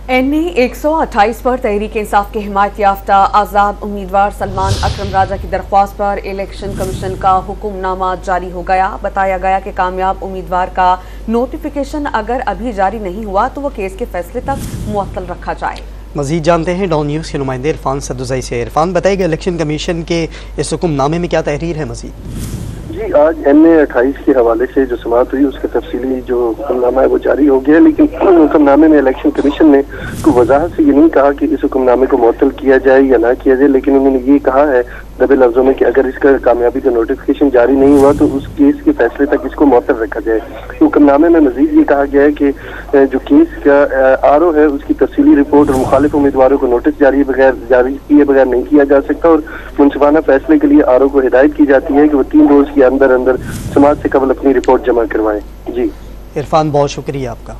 NA 128 पर तहरीक इंसाफ के हिमायत याफ्ता आज़ाद उम्मीदवार सलमान अकरम राजा की दरख्वास्त पर इलेक्शन कमीशन का हुक्मनामा जारी हो गया। बताया गया कि कामयाब उम्मीदवार का नोटिफिकेशन अगर अभी जारी नहीं हुआ तो वो केस के फैसले तक मुअत्तल रखा जाए। मजीद जानते हैं डॉन न्यूज़ के नुमाइंदे इरफान सद्दुज़ई से। इरफान, बताइएगा इलेक्शन कमीशन के इस हुक्मनामे में क्या तहरीर है मजीद? जी, आज NA 28 के हवाले से जो समाअत हुई उसका तफसीली जो हुक्मनामा है वो जारी हो गया, लेकिन हुक्मनामे में इलेक्शन कमीशन ने कोई वजाहत से ये नहीं कहा कि इस हुक्मनामे को मुअत्तल किया जाए या ना किया जाए, लेकिन उन्होंने ये कहा है दबे लफ्जों में कि अगर इसका कामयाबी का नोटिफिकेशन जारी नहीं हुआ तो उस केस के फैसले तक इसको मुअत्तल रखा जाए। हुक्मनामे में मजीद ये कहा गया है कि जो केस का RO है उसकी तफसीली रिपोर्ट और मुखालिफ उम्मीदवारों को नोटिस जारी किए बगैर नहीं किया जा सकता और मुंसिफाना फैसले के लिए RO को हिदायत की जाती है कि वो 3 रोज के अंदर अंदर समाज से कबल अपनी रिपोर्ट जमा करवाएं। जी इरफान, बहुत शुक्रिया आपका।